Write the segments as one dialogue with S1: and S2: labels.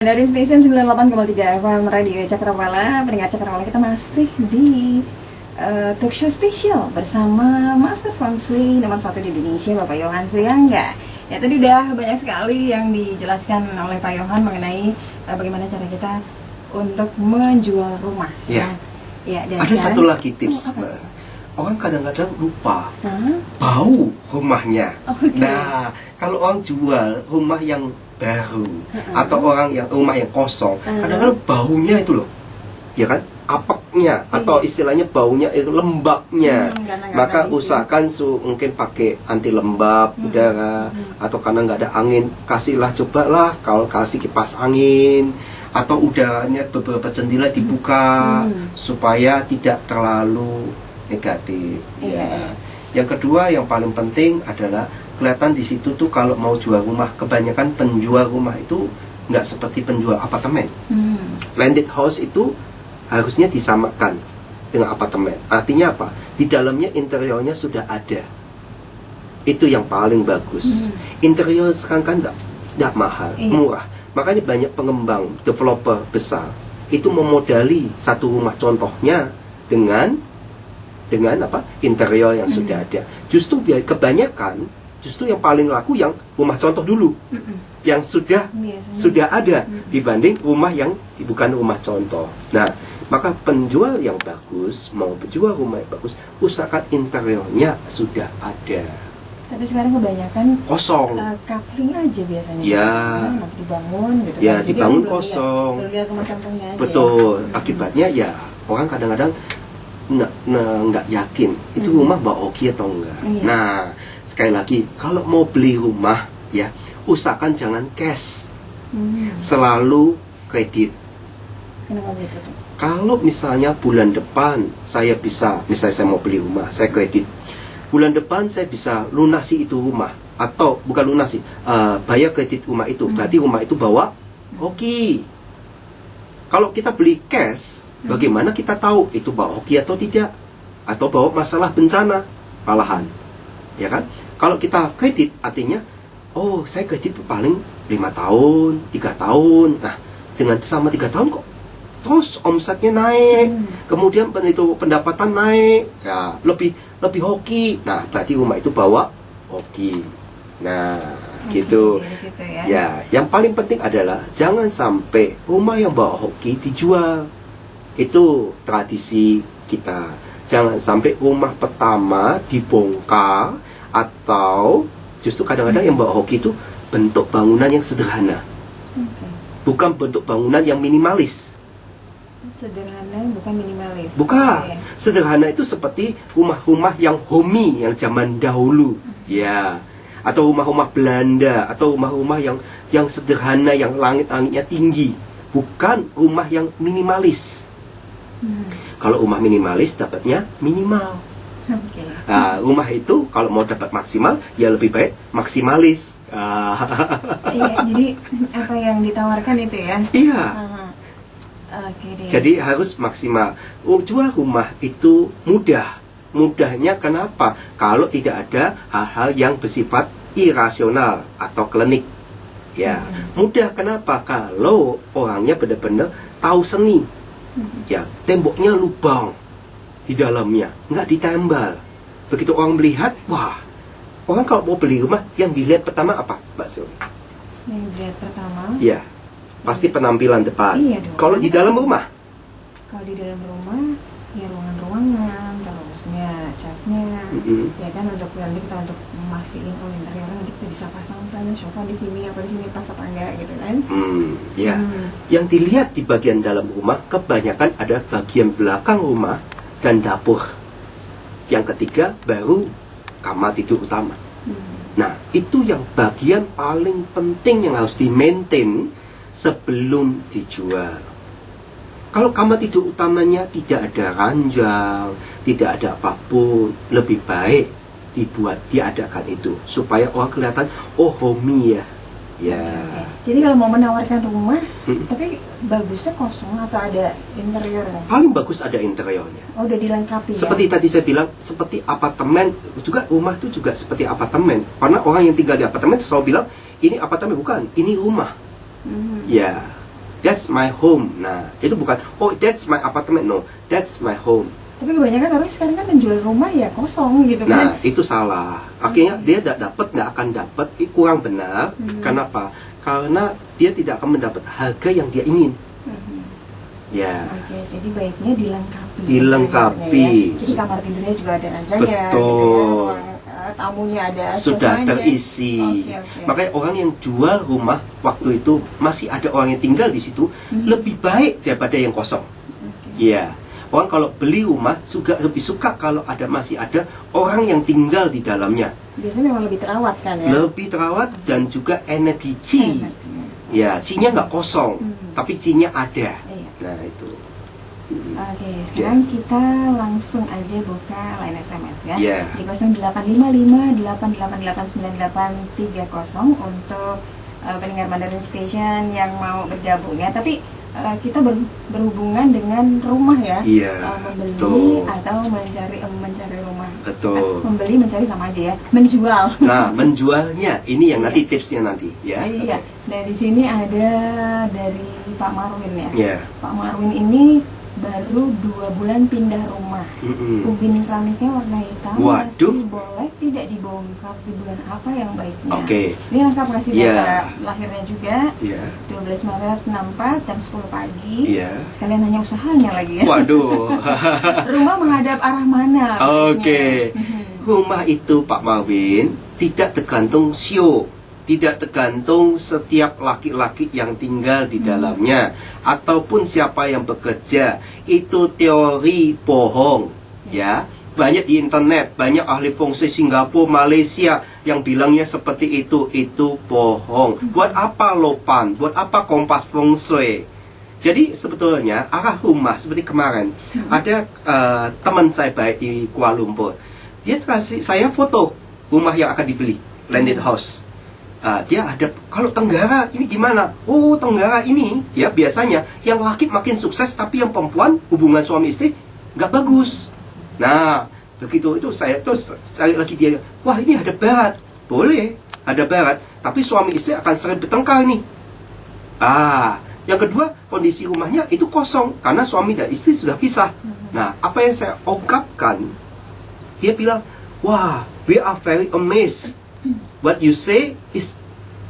S1: Dari Station 98,3 FM Radio Cakrawala, pendengar Cakrawala, kita masih di talk show spesial bersama Master Feng Shui nomor 1 di Indonesia, Bapak Yohan Suyangga. Ya, tadi udah banyak sekali yang dijelaskan oleh Pak Yohan mengenai bagaimana cara kita untuk menjual rumah.
S2: Ya.
S1: Ya, dan
S2: ada
S1: sekarang,
S2: satu lagi tips, Mbak. Orang kadang-kadang lupa bau rumahnya.
S1: Okay.
S2: Nah, kalau orang jual rumah yang baru atau orang yang rumah yang kosong, kadang-kadang baunya itu loh, ya kan, apeknya atau istilahnya baunya itu lembabnya. Maka usahakan mungkin pakai anti lembab udara, atau karena nggak ada angin, kasihlah, cobalah kalau kasih kipas angin atau udaranya beberapa jendela dibuka supaya tidak terlalu negatif. Ya. Yang kedua yang paling penting adalah kelihatan di situ tuh kalau mau jual rumah, kebanyakan penjual rumah itu nggak seperti penjual apartemen. Landed house itu harusnya disamakan dengan apartemen. Artinya apa? Di dalamnya interiornya sudah ada. Itu yang paling bagus. Interior sekarang kan nggak mahal, murah. Makanya banyak pengembang, developer besar itu memodali satu rumah contohnya dengan apa? Interior yang sudah ada. Justru kebanyakan justru yang paling laku yang rumah contoh dulu, yang sudah ada dibanding rumah yang bukan rumah contoh. Nah, maka penjual yang bagus, mau menjual rumah yang bagus, usahakan interiornya sudah ada.
S1: Tapi sekarang kebanyakan
S2: kosong,
S1: coupling aja biasanya.
S2: Ya,
S1: dibangun gitu.
S2: Ya,
S1: kan?
S2: dibangun kosong.
S1: Lihat rumah contohnya aja.
S2: Betul. Akibatnya ya orang kadang-kadang nggak yakin itu rumah oke atau enggak. Nah, sekali lagi, kalau mau beli rumah ya, usahakan jangan cash, selalu kredit.
S1: Kenapa gitu tuh?
S2: Kalau misalnya bulan depan saya mau beli rumah, saya kredit, bulan depan saya bisa lunasi itu rumah, atau bukan lunasi, bayar kredit rumah itu, berarti rumah itu bawa hoki. Kalau kita beli cash, bagaimana kita tahu itu bawa hoki atau tidak, atau bawa masalah bencana malahan, ya kan? Kalau kita kredit, artinya saya kredit paling 5 tahun, 3 tahun. Nah, dengan selama 3 tahun kok terus omsetnya naik, kemudian itu pendapatan naik, ya lebih hoki. Nah, berarti rumah itu bawa hoki. Nah, gitu. Ya, yang paling penting adalah jangan sampai rumah yang bawa hoki dijual. Itu tradisi kita. Jangan sampai rumah pertama dibongkar, atau justru kadang-kadang yang bawa hoki itu bentuk bangunan yang sederhana, bukan bentuk bangunan yang minimalis.
S1: Sederhana bukan minimalis.
S2: Bukan. Sederhana itu seperti rumah-rumah yang homey yang zaman dahulu, ya, atau rumah-rumah Belanda, atau rumah-rumah yang sederhana, yang langit-langitnya tinggi, bukan rumah yang minimalis. Kalau rumah minimalis dapatnya minimal. Nah, rumah itu kalau mau dapat maksimal ya lebih baik maksimalis.
S1: Iya, jadi apa yang ditawarkan itu ya?
S2: Iya. Jadi harus maksimal. Jual rumah itu mudahnya kenapa? Kalau tidak ada hal-hal yang bersifat irasional atau klinik. Ya, mudah kenapa? Kalau orangnya benar-benar tahu seni. Ya, temboknya lubang di dalamnya, nggak ditambal. Begitu orang melihat, wah, orang kalau mau beli rumah yang dilihat pertama apa, Mbak Sylvie?
S1: Yang dilihat pertama?
S2: Iya, pasti penampilan depan.
S1: Iya dong.
S2: Kalau di dalam rumah?
S1: Kalau di dalam rumah, ya ruangan-ruangan, terusnya catnya, ya kan, untuk nanti kita untuk memastikan interiornya nanti kita bisa pasang misalnya sofa di sini, apa di sini pas apa enggak gitu kan?
S2: Ya. Yang dilihat di bagian dalam rumah kebanyakan ada bagian belakang rumah dan dapur. Yang ketiga baru kamar tidur utama. Nah, itu yang bagian paling penting yang harus di-maintain sebelum dijual. Kalau kamar tidur utamanya tidak ada ranjang, tidak ada apapun, lebih baik diadakan itu supaya orang kelihatan homey ya. Ya.
S1: Jadi kalau mau menawarkan rumah, tapi bagusnya kosong atau ada interiornya?
S2: Paling bagus ada interiornya.
S1: Oh, udah dilengkapi.
S2: Seperti tadi saya bilang, seperti apartemen juga, rumah itu juga seperti apartemen. Karena orang yang tinggal di apartemen selalu bilang ini apartemen, bukan, ini rumah. Ya. that's my home. Nah, itu bukan, oh that's my apartment. No, that's my home.
S1: Tapi kebanyakan orang sekarang kan menjual rumah ya kosong gitu kan.
S2: Nah, itu salah. Akhirnya dia nggak akan dapat, kurang benar. Kenapa? Karena dia tidak akan mendapat harga yang dia ingin. Ya.
S1: Oke, jadi baiknya dilengkapi.
S2: Dilengkapi.
S1: Ya. Jadi kamar tidurnya juga ada rajanya.
S2: Betul.
S1: Gitu ya. Ruang tamunya ada.
S2: Sudah
S1: sofanya.
S2: terisi.
S1: Oke.
S2: Makanya orang yang jual rumah waktu itu masih ada orang yang tinggal di situ lebih baik daripada yang kosong. Iya. Orang kalau beli rumah juga lebih suka kalau masih ada orang yang tinggal di dalamnya.
S1: Biasanya memang lebih terawat kan ya.
S2: Lebih terawat dan juga energi chi. Ya, chi-nya nggak kosong, tapi chi-nya ada.
S1: Iya.
S2: Nah itu.
S1: Oke, sekarang kita langsung aja buka line SMS ya.
S2: Yeah.
S1: Di 0855 untuk pendengar Mandarin Station yang mau bergabung ya. Tapi kita berhubungan dengan rumah ya.
S2: Iya.
S1: Membeli
S2: Betul.
S1: atau mencari rumah.
S2: Betul.
S1: Membeli, mencari sama aja ya. Menjual.
S2: Nah, menjualnya ini yang nanti tipsnya nanti ya.
S1: Iya.
S2: Oke.
S1: Nah, di sini ada dari Pak Marwin ya.
S2: Ya.
S1: Pak Marwin ini baru 2 bulan pindah rumah. Ubin keramiknya warna hitam.
S2: Waduh.
S1: Masih boleh tidak dibongkar di bulan apa yang baiknya?
S2: Oke.
S1: Ini lengkap kasih
S2: Iya.
S1: data lahirnya juga.
S2: Iya.
S1: 12 Maret 64 jam 10 pagi.
S2: Iya.
S1: Sekalian nanya usahanya lagi ya.
S2: Waduh.
S1: Rumah menghadap arah mana?
S2: Oke. Rumah itu Pak Marwin tidak tergantung sio, tidak tergantung setiap laki-laki yang tinggal di dalamnya ataupun siapa yang bekerja. Itu teori bohong ya. Banyak di internet, banyak ahli feng shui Singapura, Malaysia yang bilangnya seperti itu bohong. Buat apa Lopan? Buat apa Kompas Feng Shui? Jadi sebetulnya arah rumah seperti kemarin ada teman saya baik di Kuala Lumpur. Dia kasih saya foto rumah yang akan dibeli, landed house. Dia ada, kalau Tenggara ini gimana? Oh, Tenggara ini ya biasanya yang laki makin sukses tapi yang perempuan hubungan suami istri nggak bagus. Nah, begitu itu saya terus cari lagi dia. Wah, ini ada barat. Boleh, ada barat, tapi suami istri akan sering bertengkar nih. Yang kedua, kondisi rumahnya itu kosong karena suami dan istri sudah pisah. Nah, apa yang saya ungkapkan? Dia bilang, "Wah, we are very amazed. What you say is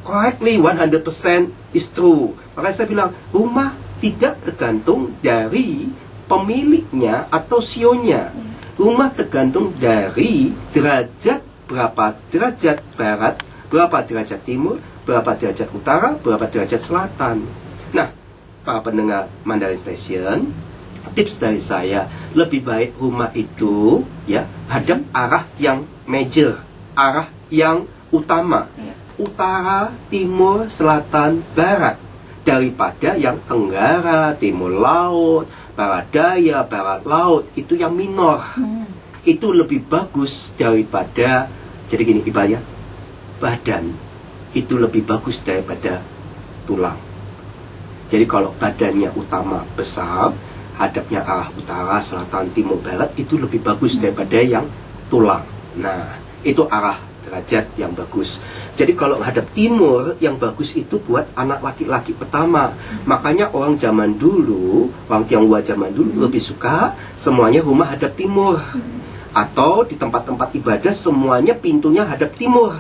S2: correctly 100% is true." Makanya saya bilang, rumah tidak tergantung dari pemiliknya atau sionya. Rumah tergantung dari derajat, berapa derajat barat, berapa derajat timur, berapa derajat utara, berapa derajat selatan. Nah, para pendengar Mandarin Station, tips dari saya, lebih baik rumah itu ya hadap arah yang major, arah yang utama, utara, timur, selatan, barat, daripada yang tenggara, timur laut, barat daya, barat laut, itu yang minor. Itu lebih bagus daripada, jadi gini ibaratnya, badan itu lebih bagus daripada tulang. Jadi kalau badannya utama besar, hadapnya arah utara, selatan, timur, barat, itu lebih bagus daripada yang tulang. Nah, itu arah derajat yang bagus. Jadi kalau hadap timur, yang bagus itu buat anak laki-laki pertama. Makanya orang zaman dulu, orang Tionghoa zaman dulu lebih suka semuanya rumah hadap timur. Atau di tempat-tempat ibadah semuanya pintunya hadap timur.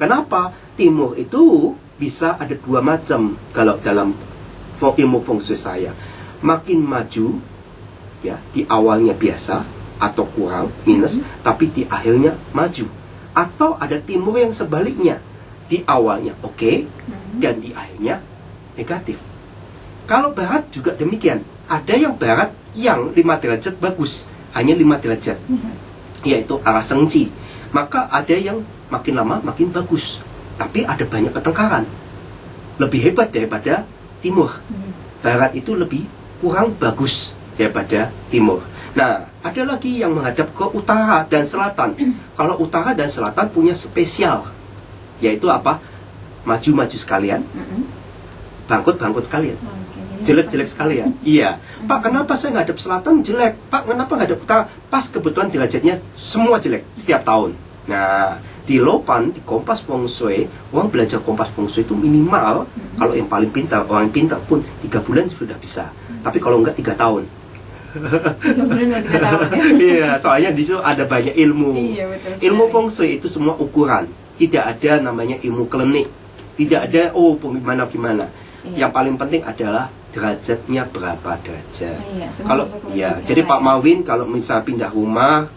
S2: Kenapa? Timur itu bisa ada 2 macam kalau dalam ilmu feng shui saya. Makin maju ya, di awalnya biasa atau kurang minus, tapi di akhirnya maju. Atau ada timur yang sebaliknya, di awalnya oke, dan di akhirnya negatif. Kalau barat juga demikian. Ada yang barat yang 5 derajat bagus, hanya 5 derajat, yaitu arah sengci. Maka ada yang makin lama makin bagus, tapi ada banyak pertengkaran. Lebih hebat daripada timur. Barat itu lebih kurang bagus daripada timur. Nah, ada lagi yang menghadap ke utara dan selatan. Kalau utara dan selatan punya spesial, yaitu apa? Maju-maju sekalian, bangkrut-bangkrut sekalian, jelek-jelek sekalian. Iya, Pak, kenapa saya ngadep selatan jelek? Pak, kenapa ngadep utara? Pas kebetulan derajatnya semua jelek setiap tahun. Nah, di Lopan, di Kompas Feng Shui, orang belajar Kompas Feng Shui itu minimal, kalau yang paling pintar, orang yang pintar pun 3 bulan sudah bisa. Tapi kalau enggak 3 tahun.
S1: 3 bulan nggak 3 tahun ya.
S2: Iya, soalnya di situ ada banyak ilmu.
S1: Iya, betul sekali.
S2: Ilmu Feng Shui itu semua ukuran. Tidak ada namanya ilmu klinik. Tidak ada gimana.
S1: Iya.
S2: Yang paling penting adalah derajatnya berapa derajat.
S1: Iya, semua
S2: Kalau
S1: masuk ke
S2: ya,
S1: derajat
S2: jadi
S1: yang
S2: Pak
S1: lain.
S2: Mawin kalau misal pindah rumah,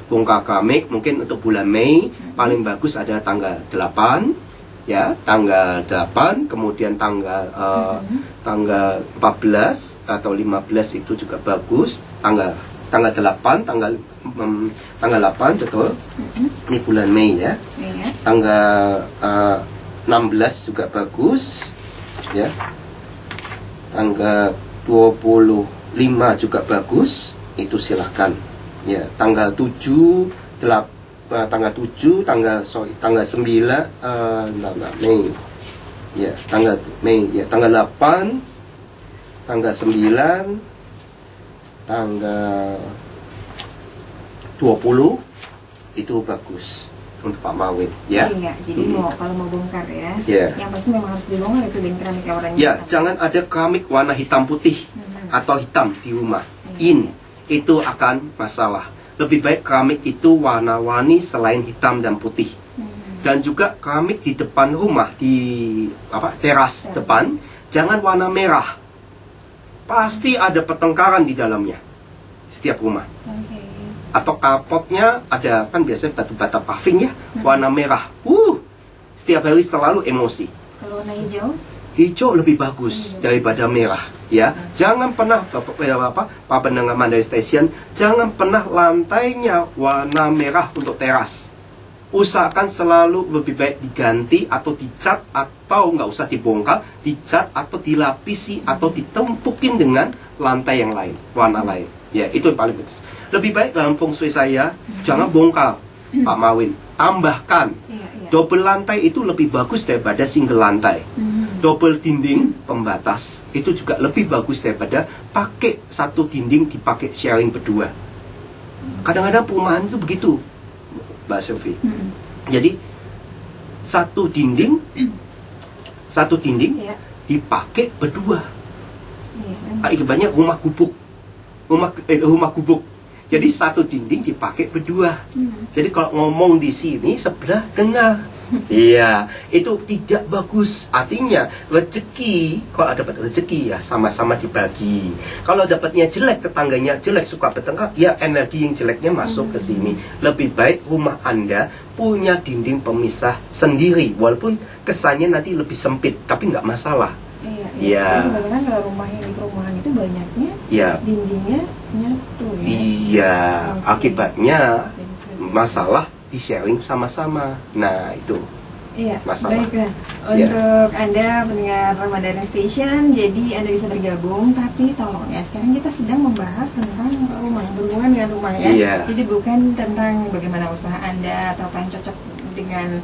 S2: bongkar keramik, mungkin untuk bulan Mei paling bagus ada tanggal 8, ya, tanggal 8, kemudian tanggal 14 atau 15 itu juga bagus. Tanggal 8, tanggal 8 betul. Ini bulan Mei ya.
S1: Iya.
S2: Tanggal 16 juga bagus, ya. Tanggal 25 juga bagus, itu silahkan. Ya, tanggal 7, tanggal 9, Mei. Ya, tanggal Mei, ya, tanggal 8, tanggal 9, tanggal 20 itu bagus untuk Pak Mawin, ya.
S1: Iya, jadi kalau mau bongkar ya,
S2: Iya.
S1: yang pasti memang harus dibongkar itu dan keramik yang oranye.
S2: Ya, jangan ada keramik warna hitam putih atau hitam di rumah. Itu akan masalah. Lebih baik keramik itu warna-warni selain hitam dan putih. Dan juga keramik di depan rumah, di teras depan, jangan warna merah. Pasti ada pertengkaran di dalamnya setiap rumah.
S1: Oke.
S2: Atau kapotnya ada, kan biasanya batu bata paving ya, warna merah. Setiap hari selalu emosi.
S1: Kalau warna hijau?
S2: Hijau lebih bagus daripada merah, ya. Jangan pernah Pak pendengar Mandai Station, jangan pernah lantainya warna merah untuk teras. Usahakan selalu lebih baik diganti atau dicat, atau nggak usah dibongkar, dicat atau dilapisi atau ditempukin dengan lantai yang lain, warna lain. Ya, itu yang paling penting. Lebih baik dalam feng shui saya, jangan bongkar, Pak Mawin. Tambahkan. Double lantai itu lebih bagus daripada single lantai. Double dinding pembatas itu juga lebih bagus daripada pakai satu dinding dipakai sharing berdua. Kadang-kadang perumahan itu begitu, Mbak Sofi. Jadi satu dinding dipakai berdua. Akibatnya rumah gubuk. Jadi satu dinding dipakai berdua. Jadi kalau ngomong di sini sebelah dengar. Iya, itu tidak bagus. Artinya rezeki, kalau dapat rezeki ya sama-sama dibagi. Kalau dapatnya jelek, tetangganya jelek, suka bertengkar, ya energi yang jeleknya masuk ke sini. Lebih baik rumah Anda punya dinding pemisah sendiri, walaupun kesannya nanti lebih sempit, tapi nggak masalah.
S1: Iya. Bagaimana kalau rumah yang di perumahan itu banyaknya dindingnya nyatu ya?
S2: Iya, akibatnya masalah di sharing sama-sama. Nah, itu masalah.
S1: Baiklah. Untuk Anda pendengar Ramadan Station, jadi Anda bisa bergabung, tapi tolong ya, sekarang kita sedang membahas tentang rumah, berhubungan dengan rumah ya. Jadi bukan tentang bagaimana usaha Anda atau apa yang cocok dengan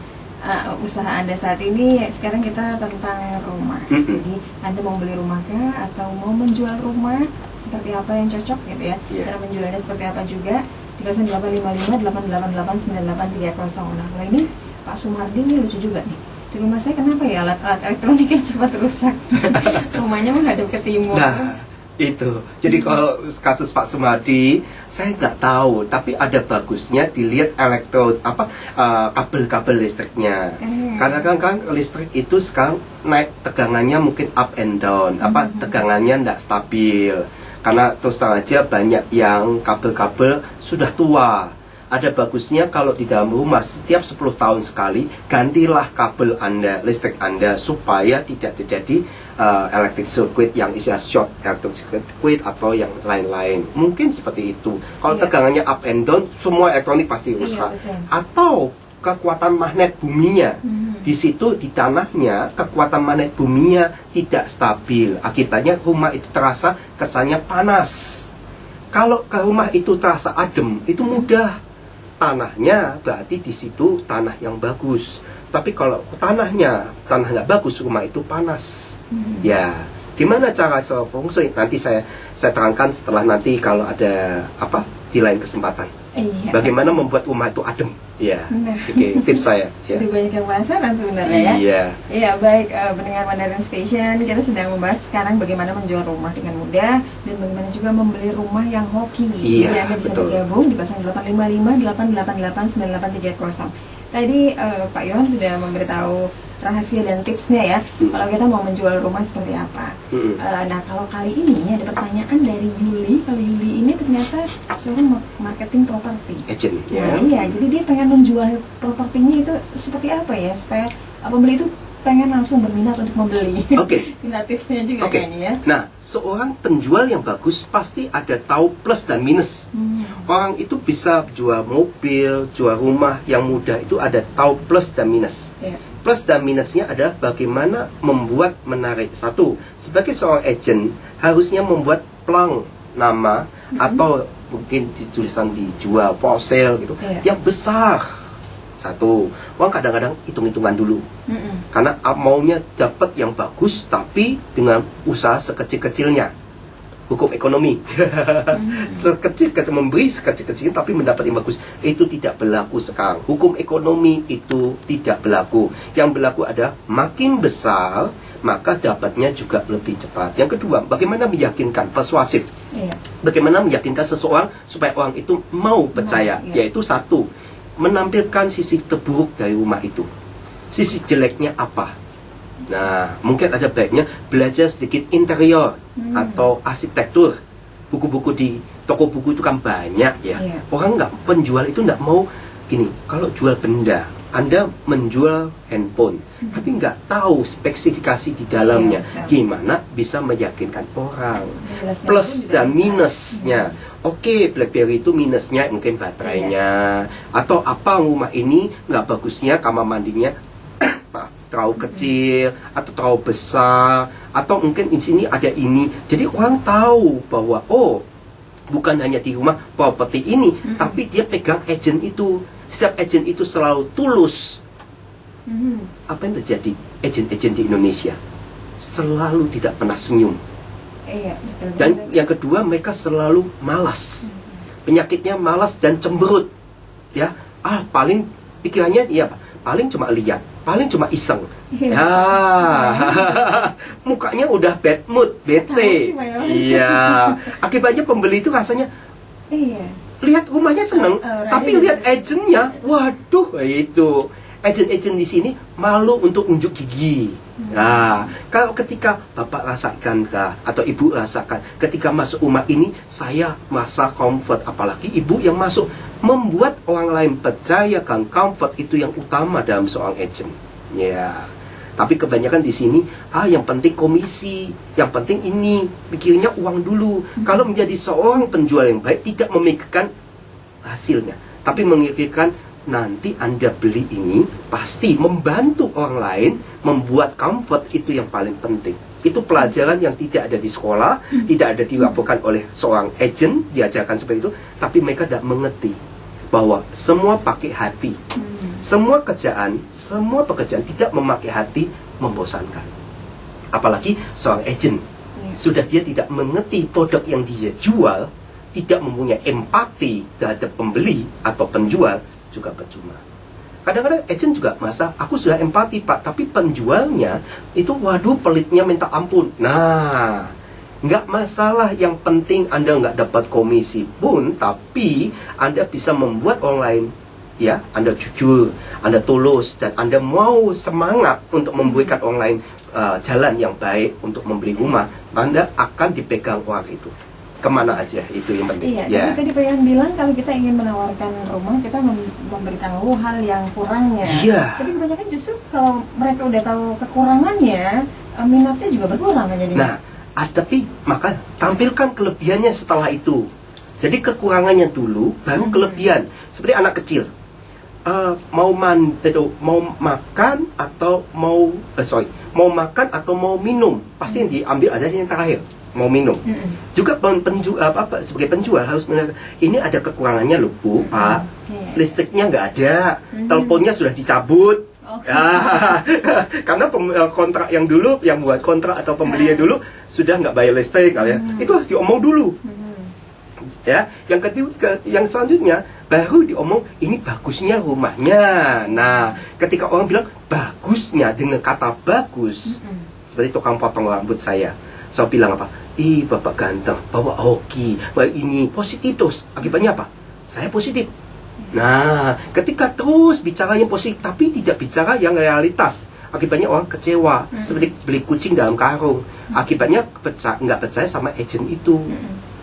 S1: usaha Anda saat ini. Sekarang kita tentang rumah. Jadi Anda mau beli rumah kah atau mau menjual rumah, seperti apa yang cocok gitu ya. Cara menjualnya seperti apa juga. 0855-888-9830. Nah, kalau ini Pak Sumardi ini lucu juga nih. Di rumah saya kenapa ya alat-alat elektroniknya cepat rusak? Rumahnya menghadap ke timur.
S2: Nah, itu. Jadi kalau kasus Pak Sumardi, saya nggak tahu, tapi ada bagusnya dilihat kabel-kabel listriknya. Karena kan listrik itu sekarang naik tegangannya mungkin up and down, tegangannya nggak stabil. Karena terus terang aja banyak yang kabel-kabel sudah tua. Ada bagusnya kalau di dalam rumah setiap 10 tahun sekali gantilah kabel Anda, listrik Anda, supaya tidak terjadi electric circuit yang istilah short electric circuit atau yang lain-lain. Mungkin seperti itu. Kalau tegangannya up and down, semua elektronik pasti rusak. Atau kekuatan magnet buminya. Di situ di tanahnya kekuatan magnet buminya tidak stabil. Akibatnya rumah itu terasa kesannya panas. Kalau ke rumah itu terasa adem, itu mudah. Tanahnya berarti di situ tanah yang bagus. Tapi kalau tanah nggak bagus, rumah itu panas. Ya, gimana cara feng shui? Nanti saya terangkan setelah nanti kalau ada di lain kesempatan.
S1: Iya.
S2: Bagaimana membuat rumah itu adem? Ya,
S1: Nah.
S2: oke, tips saya. Ya.
S1: Jadi banyak yang penasaran sebenarnya ya.
S2: Iya.
S1: Iya, baik, pendengar Mandarin Station, kita sedang membahas sekarang bagaimana menjual rumah dengan mudah dan bagaimana juga membeli rumah yang hoki.
S2: Iya,
S1: Jadi Anda bisa
S2: betul.
S1: bergabung di 0855 888 9830. Tadi Pak Yohan sudah memberitahu rahasia dan tipsnya ya. Kalau kita mau menjual rumah seperti apa.
S2: Mm-mm.
S1: Nah, kalau kali ini ada pertanyaan dari Yuli. Kalau Yuli ini ternyata seorang marketing properti.
S2: Agent,
S1: Nah,
S2: ya.
S1: iya, jadi dia pengen menjual propertinya itu seperti apa ya supaya pembeli itu pengen langsung berminat untuk membeli.
S2: Oke.
S1: Nah, tipsnya juga
S2: Oke.
S1: kayaknya ya.
S2: Nah, seorang penjual yang bagus pasti ada tahu plus dan minus. Orang itu bisa jual mobil, jual rumah yang mudah itu ada tahu plus dan minus.
S1: Iya.
S2: Plus dan minusnya adalah bagaimana membuat menarik. Satu, sebagai seorang agent harusnya membuat plang nama atau mungkin tulisan dijual for sale gitu
S1: Iya.
S2: yang besar. Satu, orang kadang-kadang hitung-hitungan dulu.
S1: Mm-mm.
S2: Karena maunya dapat yang bagus tapi dengan usaha sekecil-kecilnya. Hukum ekonomi. Sekecil-kecil memberi sekecil-kecil tapi mendapat yang bagus. Itu tidak berlaku sekarang. Hukum ekonomi itu tidak berlaku. Yang berlaku adalah makin besar maka dapatnya juga lebih cepat. Yang kedua, bagaimana meyakinkan, persuasif.
S1: Iya.
S2: Bagaimana meyakinkan seseorang supaya orang itu mau percaya.
S1: Iya.
S2: Yaitu satu, menampilkan sisi terburuk dari rumah itu. Sisi jeleknya apa? Nah, mungkin ada baiknya belajar sedikit interior atau arsitektur. Buku-buku di toko buku itu kan banyak ya.
S1: Iya.
S2: Orang penjual itu nggak mau gini. Kalau jual benda, Anda menjual handphone, tapi nggak tahu spesifikasi di dalamnya.
S1: Iya, betul.
S2: Gimana bisa meyakinkan orang?
S1: Jelasnya
S2: Plus
S1: pun tidak
S2: dan
S1: bisa.
S2: minusnya. Oke, BlackBerry itu minusnya mungkin baterainya, atau apa rumah ini nggak bagusnya kamar mandinya maaf, terlalu kecil atau terlalu besar, atau mungkin di sini ada ini. Jadi orang tahu bahwa oh, bukan hanya di rumah properti ini, tapi dia pegang agent itu. Setiap agent itu selalu tulus.
S1: Mhm.
S2: Apa yang terjadi? Agent-agent di Indonesia selalu tidak pernah senyum.
S1: Iya, betul.
S2: Dan yang kedua, mereka selalu malas. Penyakitnya malas dan cemberut. Ya, paling pikirannya ya paling cuma lihat, paling cuma iseng.
S1: Iya.
S2: Ya, mukanya udah bad mood, bete.
S1: Tahu sih, Pak Yohan.
S2: Iya. Akibatnya pembeli itu rasanya
S1: Iya.
S2: lihat rumahnya seneng, tapi
S1: right.
S2: lihat agentnya, waduh, itu agent-agent di sini malu untuk unjuk gigi. Nah, kalau ketika bapak rasakan atau ibu rasakan, ketika masuk rumah ini saya merasa comfort, apalagi ibu yang masuk membuat orang lain percayakan comfort itu yang utama dalam seorang agent. Ya. Tapi kebanyakan di sini, yang penting komisi, yang penting ini, pikirnya uang dulu. Kalau menjadi seorang penjual yang baik, tidak memikirkan hasilnya, tapi memikirkan nanti Anda beli ini pasti membantu orang lain, membuat comfort itu yang paling penting. Itu pelajaran yang tidak ada di sekolah, tidak ada dilaporkan oleh seorang agent, diajarkan seperti itu, tapi mereka tidak mengerti bahwa semua pakai hati. Semua pekerjaan tidak memakai hati membosankan. Apalagi seorang agent, sudah dia tidak mengerti produk yang dia jual, tidak mempunyai empati terhadap pembeli atau penjual, juga percuma. Kadang-kadang agent juga merasa, aku sudah empati pak, tapi penjualnya itu waduh pelitnya minta ampun. Nah, nggak masalah, yang penting Anda nggak dapat komisi pun, tapi Anda bisa membuat orang lain, ya, Anda jujur, Anda tulus, dan Anda mau semangat untuk memberikan orang lain jalan yang baik untuk membeli rumah, Anda akan dipegang orang itu kemana aja, itu yang penting.
S1: Iya,
S2: Ya.
S1: tapi tadi Pak Yan bilang kalau kita ingin menawarkan rumah, kita memberitahu hal yang kurangnya.
S2: Iya.
S1: Tapi kebanyakan justru kalau mereka udah tahu kekurangannya, minatnya juga berkurang kan jadinya.
S2: Nah, tapi maka tampilkan kelebihannya setelah itu. Jadi kekurangannya dulu, baru kelebihan. Seperti anak kecil, mau makan atau mau makan atau mau minum, pasti yang diambil ada yang terakhir. Mau minum. Juga sebagai penjual harus mengatakan, ini ada kekurangannya loh Bu, Pak. Listriknya nggak ada, teleponnya sudah dicabut. Karena kontrak yang dulu, yang buat kontrak atau pembelinya dulu sudah nggak bayar listrik, ya. Itu harus diomong dulu. Ya, yang selanjutnya baru diomong ini bagusnya rumahnya. Nah, ketika orang bilang bagusnya dengan kata bagus, seperti tukang potong rambut saya bilang apa? Ih, bapak ganteng, bapak hoki, bapak ini positif terus. Akibatnya apa? Saya positif. Nah, ketika terus bicaranya positif tapi tidak bicara yang realitas, akibatnya orang kecewa. Seperti beli kucing dalam karung, akibatnya nggak percaya sama agent itu.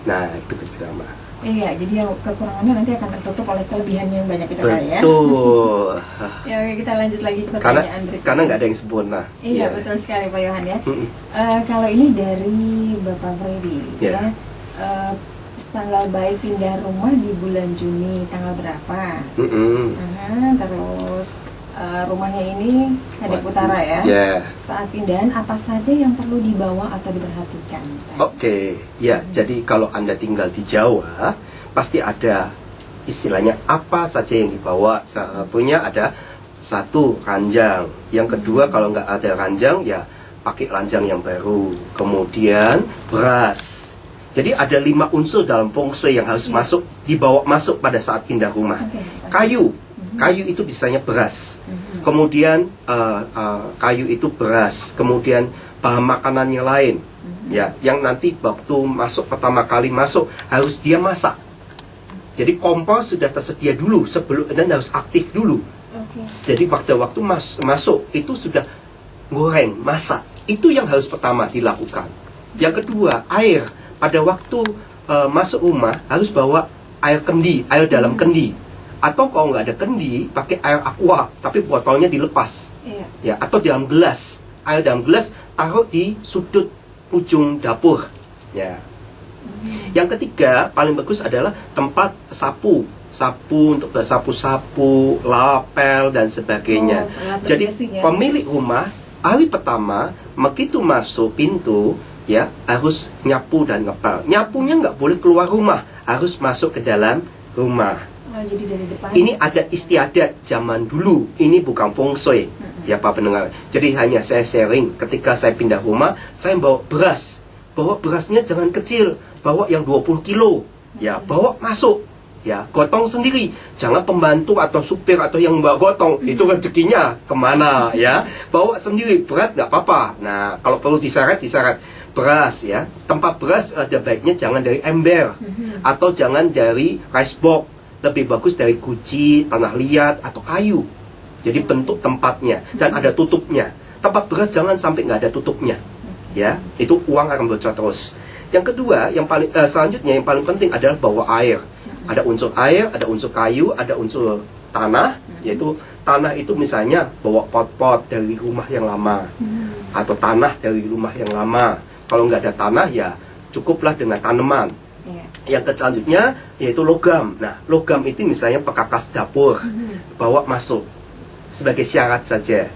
S2: Nah, itu pertama.
S1: Iya, jadi yang kekurangannya nanti akan tertutup oleh kelebihan yang banyak itu kali ya.
S2: Betul.
S1: Ya, oke, kita lanjut lagi ke
S2: karena
S1: pertanyaan berikutnya.
S2: karena nggak ada yang sempurna.
S1: Iya, betul sekali Pak Yohan ya. Kalau ini dari Bapak Freddy ya, tanggal baik pindah rumah di bulan Juni tanggal berapa? Terus rumahnya ini hadap utara ya. Saat pindahan apa saja yang perlu dibawa atau diperhatikan?
S2: Oke, ya. Jadi kalau Anda tinggal di Jawa, pasti ada istilahnya apa saja yang dibawa. Salah satunya ada satu ranjang. Yang kedua kalau nggak ada ranjang ya pakai ranjang yang baru. Kemudian beras. Jadi ada 5 unsur dalam feng shui yang harus dibawa masuk pada saat pindah rumah. Kayu itu bisanya beras. Kemudian kayu itu beras. Kemudian bahan makanan yang lain, ya, yang nanti waktu pertama kali masuk harus dia masak. Jadi kompor sudah tersedia dulu sebelum, dan harus aktif dulu. Jadi waktu masuk itu sudah goreng, masak. Itu yang harus pertama dilakukan. Yang kedua, air. Pada waktu masuk rumah harus bawa air kendi, air dalam kendi. Atau kalau nggak ada kendi, pakai air aqua, tapi botolnya dilepas. Ya, atau dalam gelas. Air dalam gelas taruh di sudut ujung dapur. Ya. Yang ketiga, paling bagus adalah tempat sapu untuk bersapu-sapu, lapel dan sebagainya. Jadi pemilik rumah hari pertama begitu masuk pintu, ya, harus nyapu dan ngepel. Nyapunya nggak boleh keluar rumah, harus masuk ke dalam rumah.
S1: Jadi dari depan. Ini
S2: adat istiadat zaman dulu. Ini bukan feng shui. Ya Pak pendengar. Jadi hanya saya sharing. Ketika saya pindah rumah, saya bawa beras. Bawa berasnya jangan kecil. Bawa yang 20 kilo. Ya, bawa masuk. Ya, gotong sendiri. Jangan pembantu atau supir atau yang bawa gotong. Itu rezekinya kemana ya. Bawa sendiri. Berat nggak apa-apa. Nah, kalau perlu disyarat. Beras ya. Tempat beras ada baiknya jangan dari ember. Atau jangan dari rice box. Lebih bagus dari guci, tanah liat, atau kayu. Jadi bentuk tempatnya dan ada tutupnya. Tempat beras jangan sampai nggak ada tutupnya. Ya, itu uang akan bocor terus. Yang kedua, yang paling selanjutnya yang paling penting adalah bawa air. Ada unsur air, ada unsur kayu, ada unsur tanah. Yaitu tanah itu misalnya bawa pot-pot dari rumah yang lama, atau tanah dari rumah yang lama. Kalau nggak ada tanah ya cukuplah dengan tanaman. Yang selanjutnya yaitu logam. Nah, logam itu misalnya pekakas dapur, bawa masuk sebagai syarat saja.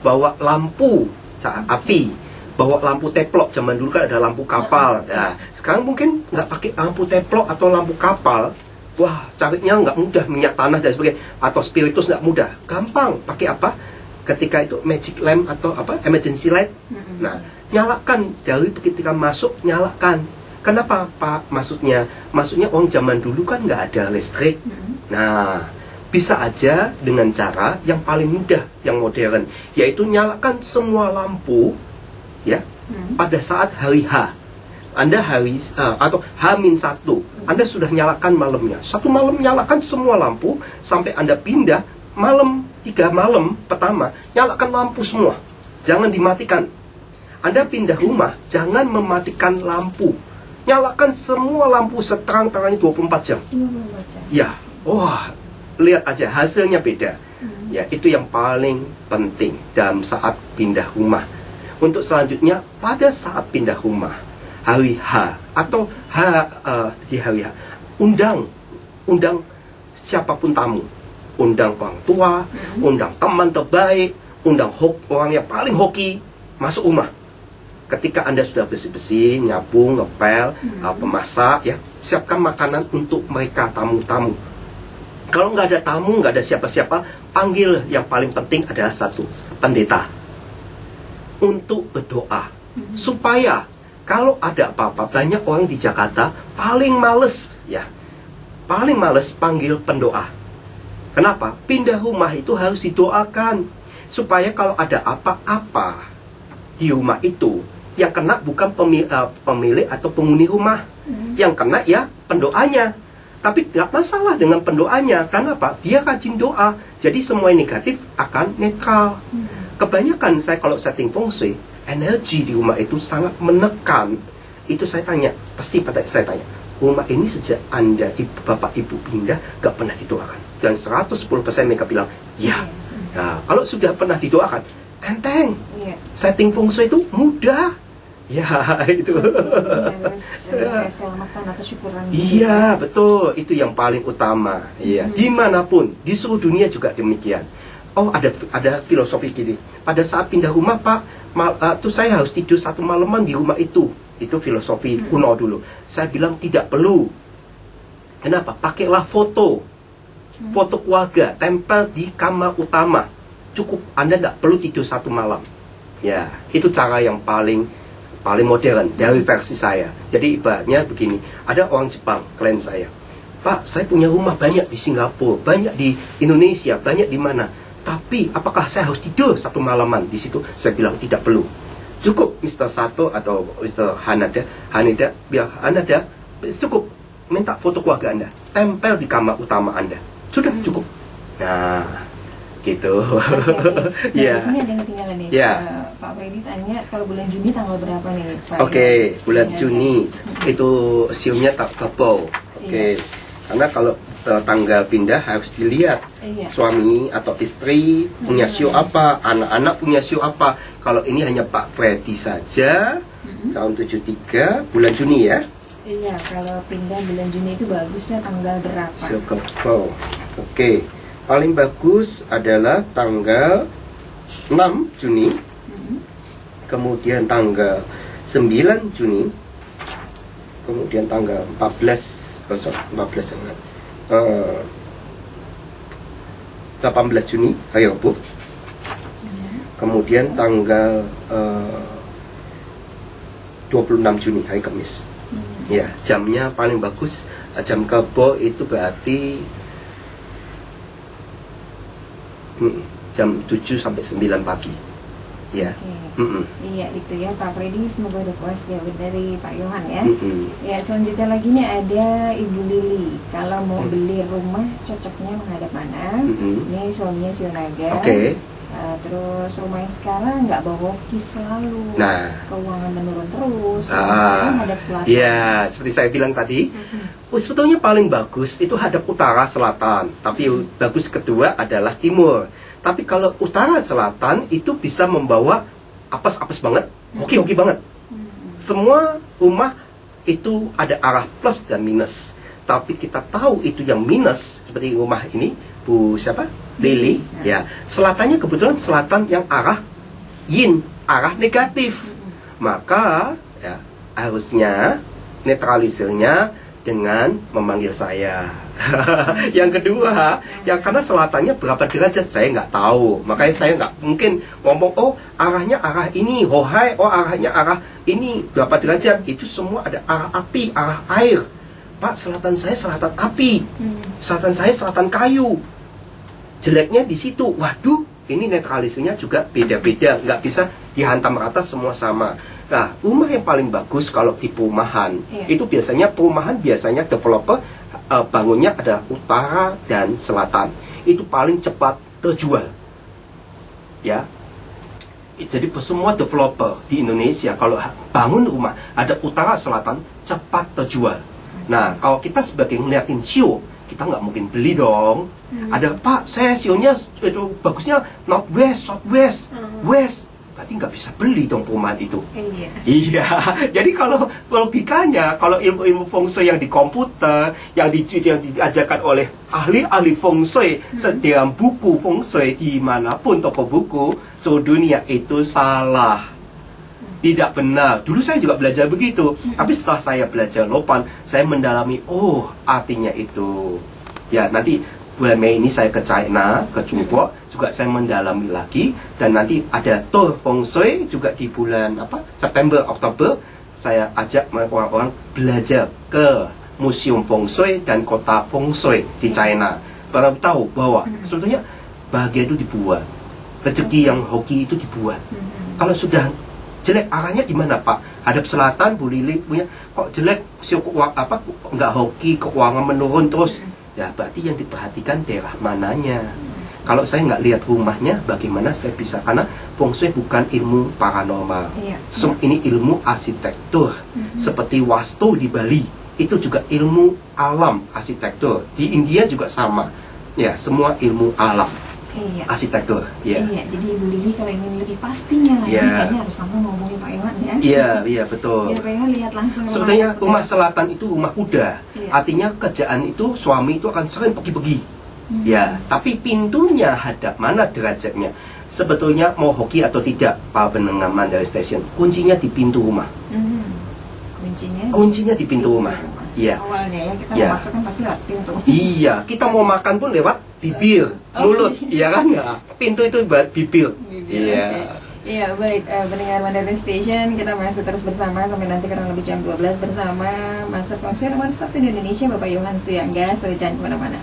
S2: Bawa lampu api, bawa lampu teplok. Zaman dulu kan ada lampu kapal. Nah, sekarang mungkin nggak pakai lampu teplok atau lampu kapal. Wah, carinya nggak mudah, minyak tanah dan sebagainya. Atau spiritus nggak mudah. Gampang, pakai apa? Ketika itu magic lamp atau apa? Emergency light. Nah, nyalakan dari ketika masuk, nyalakan. Kenapa Pak? Maksudnya orang zaman dulu kan nggak ada listrik. Nah, bisa aja dengan cara yang paling mudah, yang modern, yaitu nyalakan semua lampu, ya, pada saat hari H. Anda atau H-1, Anda sudah nyalakan malamnya. Satu malam nyalakan semua lampu sampai Anda pindah malam 3 malam pertama nyalakan lampu semua. Jangan dimatikan. Anda pindah rumah, jangan mematikan lampu. Nyalakan semua lampu seterang-terangnya 24 jam. Ya, wah, lihat aja hasilnya beda. Ya, itu yang paling penting dalam saat pindah rumah. Untuk selanjutnya, pada saat pindah rumah, hari H atau di hari H, undang siapapun tamu. Undang orang tua, undang teman terbaik, undang orang yang paling hoki masuk rumah. Ketika Anda sudah bersih-bersih, nyapu, ngepel, pemasak, ya, siapkan makanan untuk mereka, tamu-tamu. Kalau nggak ada tamu, nggak ada siapa-siapa, panggil yang paling penting adalah satu, pendeta. Untuk berdoa. Supaya kalau ada apa-apa, banyak orang di Jakarta paling males, ya, paling males panggil pendoa. Kenapa? Pindah rumah itu harus didoakan supaya kalau ada apa-apa di rumah itu, yang kena bukan pemilik atau penghuni rumah, yang kena ya pendoanya. Tapi nggak masalah dengan pendoanya, karena apa? Dia rajin doa, jadi semua yang negatif akan netral. Kebanyakan saya kalau setting feng shui, energi di rumah itu sangat menekan. Itu saya tanya, pasti saya tanya, rumah ini sejak Anda, Bapak Ibu pindah, gak pernah didoakan? Dan 110% mereka bilang, ya. Nah, kalau sudah pernah didoakan, enteng. Setting feng shui itu mudah. Ya, itu.
S1: Selamatan atau syukuran.
S2: Iya, betul. Itu yang paling utama. Iya, dimanapun, di seluruh dunia juga demikian. Oh, ada filosofi gini. Pada saat pindah rumah, Pak, tuh saya harus tidur 1 malaman di rumah itu. Itu filosofi kuno dulu. Saya bilang tidak perlu. Kenapa? Pakailah foto keluarga, tempel di kamar utama. Cukup, Anda nggak perlu tidur 1 malam. Ya, itu cara yang paling modern dari versi saya. Jadi ibaratnya begini, ada orang Jepang, klien saya, Pak, saya punya rumah banyak di Singapura, banyak di Indonesia, banyak di mana. Tapi apakah saya harus tidur 1 malaman di situ? Saya bilang tidak perlu. Cukup Mr. Sato atau Mr. Haneda, biar Haneda cukup minta foto keluarga Anda, tempel di kamar utama Anda. Sudah cukup. Nah, gitu.
S1: Nah, di sini ada yang ketinggalan nih.
S2: Ya.
S1: Pak Freddy tanya kalau bulan Juni tanggal berapa nih, Pak?
S2: Oke, bulan Juni itu siumnya tak kepo. Oke. Karena kalau tanggal pindah harus dilihat suami atau istri punya sio apa, anak-anak punya sio apa. Kalau ini hanya Pak Freddy saja, tahun 73 bulan Juni ya.
S1: Iya, kalau pindah bulan Juni itu bagusnya tanggal berapa?
S2: Sio kepo. Oke. Paling bagus adalah tanggal 6 Juni, kemudian tanggal 9 Juni, kemudian tanggal 14 yang 18 Juni, ayo Bu. Kemudian tanggal 26 Juni, hari Kamis. Ya, jamnya paling bagus, jam kebo itu berarti jam 7 sampai 9 pagi. Ya.
S1: Iya, itu ya Pak Freddy, semoga udah puas jawab dari Pak Yohan ya. Ya, selanjutnya lagi nih ada Ibu Lili. Kalau mau beli rumah cocoknya menghadap mana? Ini suaminya Sionaga. Terus rumah yang sekarang nggak bawa hoki selalu.
S2: Nah,
S1: keuangan menurun terus. Misalnya hadap selatan.
S2: Iya, seperti saya bilang tadi. Sebetulnya paling bagus itu hadap utara selatan. Tapi bagus kedua adalah timur. Tapi kalau utara selatan itu bisa membawa apes-apes banget, hoki-hoki banget. Semua rumah itu ada arah plus dan minus. Tapi kita tahu itu yang minus, seperti rumah ini, Bu siapa? Lily. Ya, selatannya kebetulan selatan yang arah yin, arah negatif. Maka ya, harusnya netralisirnya dengan memanggil saya. Yang kedua, ya karena selatannya berapa derajat saya nggak tahu, makanya saya nggak mungkin ngomong oh arahnya arah ini, oh hai, oh arahnya arah ini berapa derajat. Itu semua ada arah api, arah air. Pak, selatan saya selatan api, selatan saya selatan kayu. Jeleknya di situ. Waduh, ini netralisirnya juga beda-beda, nggak bisa dihantam rata semua sama. Nah, rumah yang paling bagus kalau di perumahan itu biasanya developer bangunnya ada utara dan selatan. Itu paling cepat terjual. Ya. Jadi semua developer di Indonesia kalau bangun rumah ada utara selatan cepat terjual. Nah, kalau kita sebagai ngeliatin sio, kita nggak mungkin beli dong. Ada Pak, saya sionya itu bagusnya northwest, southwest, west. Berarti nggak bisa beli dong perumahan itu. Iya. Jadi kalau logikanya, kalau ilmu feng shui yang di komputer, yang diajarkan oleh ahli-ahli feng shui, setiap buku feng shui dimanapun toko buku seluruh dunia itu salah, tidak benar. Dulu saya juga belajar begitu, tapi setelah saya belajar Lopan, saya mendalami, oh artinya itu. Ya nanti bulan Mei ini saya ke China, ke Jungkook, juga saya mendalami lagi. Dan nanti ada tour feng shui juga di bulan September, Oktober. Saya ajak orang-orang belajar ke museum feng shui dan kota feng shui di China. Baru tahu bahwa sebetulnya bahagia itu dibuat, rezeki yang hoki itu dibuat. Kalau sudah jelek, arahnya di mana Pak? Hadap selatan, Bu Lili punya kok jelek, nggak hoki, keuangan menurun terus. Ya berarti yang diperhatikan daerah mananya. Kalau saya nggak lihat rumahnya, bagaimana saya bisa? Karena feng shui bukan ilmu paranormal. Ini ilmu arsitektur. Seperti wastu di Bali, itu juga ilmu alam arsitektur. Di India juga sama. Ya, semua ilmu alam. Arsitektur.
S1: Iya, jadi Ibu Lili kalau ingin lebih pastinya lagi, kayaknya harus langsung ngomongin Pak Iwan ya.
S2: Iya, betul.
S1: Biar Pak Iwan lihat langsung.
S2: Sebetulnya rumah selatan itu rumah kuda. Artinya kerjaan itu suami itu akan sering pergi-pergi. Ya, tapi pintunya hadap mana derajatnya? Sebetulnya mau hoki atau tidak, Pak pendengar Mandalay Station, kuncinya di pintu rumah. Kuncinya di pintu rumah. Iya.
S1: Awalnya ya kita mau masuk kan pasti lewat pintu.
S2: Iya, kita mau makan pun lewat bibir, mulut, iya kan? Ya, pintu itu buat bibir. Iya.
S1: Iya, baik, pendengar Mandalay Station, kita masih terus bersama sampai nanti kurang lebih jam 12 bersama Master Feng Shui nomor 1 di Indonesia, Bapak Yohan Suyangga. So, jangan kemana-mana.